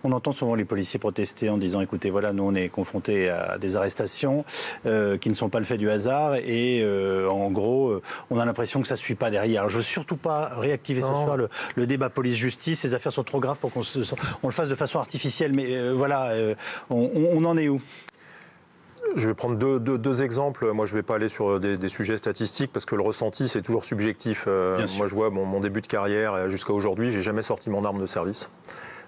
On entend souvent les policiers protester en disant, écoutez, voilà, nous on est confrontés à des arrestations qui ne sont pas le fait du hasard et en gros, on a l'impression que ça ne suit pas derrière. Alors, je ne veux surtout pas réactiver ce soir le débat police-justice. Ces affaires sont trop graves pour qu'on le fasse de façon artificielle. Mais voilà, on en est où ? Je vais prendre deux exemples. Moi, je ne vais pas aller sur des sujets statistiques parce que le ressenti, c'est toujours subjectif. Moi, je vois mon début de carrière jusqu'à aujourd'hui, j'ai jamais sorti mon arme de service.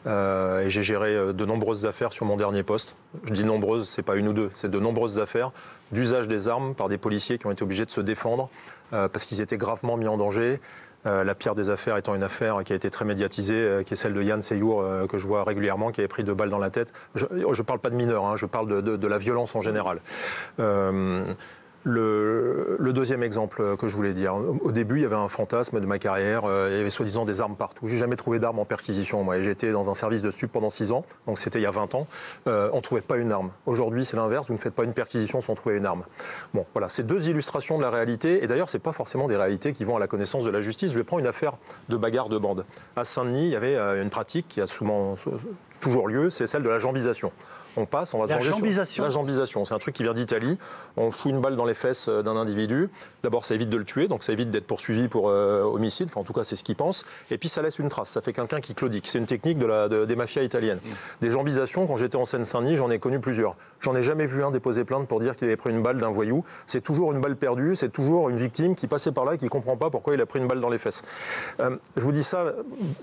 Et j'ai géré de nombreuses affaires sur mon dernier poste. Je dis nombreuses, c'est pas une ou deux, c'est de nombreuses affaires d'usage des armes par des policiers qui ont été obligés de se défendre parce qu'ils étaient gravement mis en danger. La pire des affaires étant une affaire qui a été très médiatisée, qui est celle de Yann Seyour, que je vois régulièrement, qui avait pris 2 balles dans la tête. Je ne parle pas de mineurs, hein, je parle de la violence en général. Le deuxième exemple que je voulais dire, au début il y avait un fantasme de ma carrière, il y avait soi-disant des armes partout. J'ai jamais trouvé d'armes en perquisition, moi. J'ai été dans un service de stup pendant 6 ans, donc c'était il y a 20 ans, on ne trouvait pas une arme. Aujourd'hui c'est l'inverse, vous ne faites pas une perquisition sans trouver une arme. Bon, voilà, c'est 2 illustrations de la réalité, et d'ailleurs c'est pas forcément des réalités qui vont à la connaissance de la justice. Je vais prendre une affaire de bagarre de bande. À Saint-Denis, il y avait une pratique qui a souvent toujours lieu, c'est celle de la jambisation. On passe, on va se venger sur la jambisation. C'est un truc qui vient d'Italie. On fout une balle dans les fesses d'un individu. D'abord, ça évite de le tuer, donc ça évite d'être poursuivi pour homicide. Enfin, en tout cas, c'est ce qu'ils pensent. Et puis, ça laisse une trace. Ça fait quelqu'un qui claudique. C'est une technique des mafias italiennes. Des jambisations, quand j'étais en Seine-Saint-Denis, j'en ai connu plusieurs. J'en ai jamais vu un déposer plainte pour dire qu'il avait pris une balle d'un voyou. C'est toujours une balle perdue. C'est toujours une victime qui passait par là et qui comprend pas pourquoi il a pris une balle dans les fesses. Je vous dis ça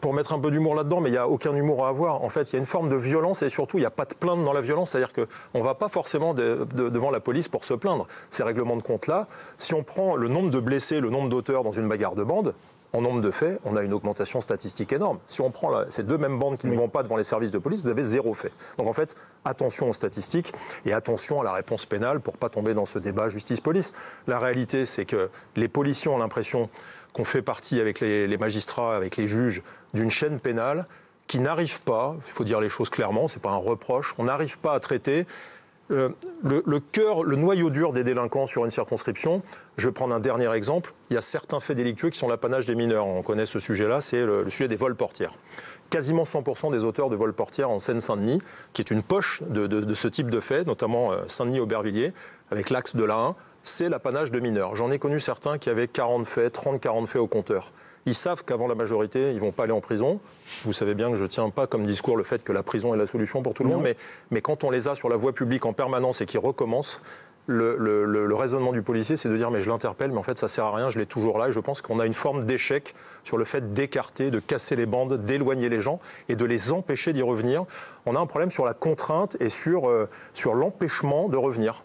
pour mettre un peu d'humour là-dedans, mais il n'y a aucun humour à avoir. En fait, il y a une forme de violence et surtout, il n'y a pas de plainte dans la violence. C'est-à-dire qu'on ne va pas forcément devant la police pour se plaindre. Ces règlements de compte-là, si on prend le nombre de blessés, le nombre d'auteurs dans une bagarre de bande, en nombre de faits, on a une augmentation statistique énorme. Si on prend ces 2 mêmes bandes qui ne vont pas devant les services de police, vous avez 0 fait. Donc en fait, attention aux statistiques et attention à la réponse pénale pour ne pas tomber dans ce débat justice-police. La réalité, c'est que les policiers ont l'impression qu'on fait partie avec les magistrats, avec les juges, d'une chaîne pénale qui n'arrive pas, il faut dire les choses clairement, c'est pas un reproche, on n'arrive pas à traiter le cœur, le noyau dur des délinquants sur une circonscription. Je vais prendre un dernier exemple. Il y a certains faits délictueux qui sont l'apanage des mineurs. On connaît ce sujet-là, c'est le sujet des vols portières. Quasiment 100% des auteurs de vols portières en Seine-Saint-Denis, qui est une poche de ce type de faits, notamment Saint-Denis-Aubervilliers, avec l'axe de l'A1, c'est l'apanage de mineurs. J'en ai connu certains qui avaient 40 faits, 30-40 faits au compteur. Ils savent qu'avant la majorité, ils ne vont pas aller en prison. Vous savez bien que je ne tiens pas comme discours le fait que la prison est la solution pour tout le monde, mais quand on les a sur la voie publique en permanence et qu'ils recommencent, le raisonnement du policier, c'est de dire mais je l'interpelle, mais en fait ça ne sert à rien, je l'ai toujours là. Et je pense qu'on a une forme d'échec sur le fait d'écarter, de casser les bandes, d'éloigner les gens et de les empêcher d'y revenir. On a un problème sur la contrainte et sur l'empêchement de revenir.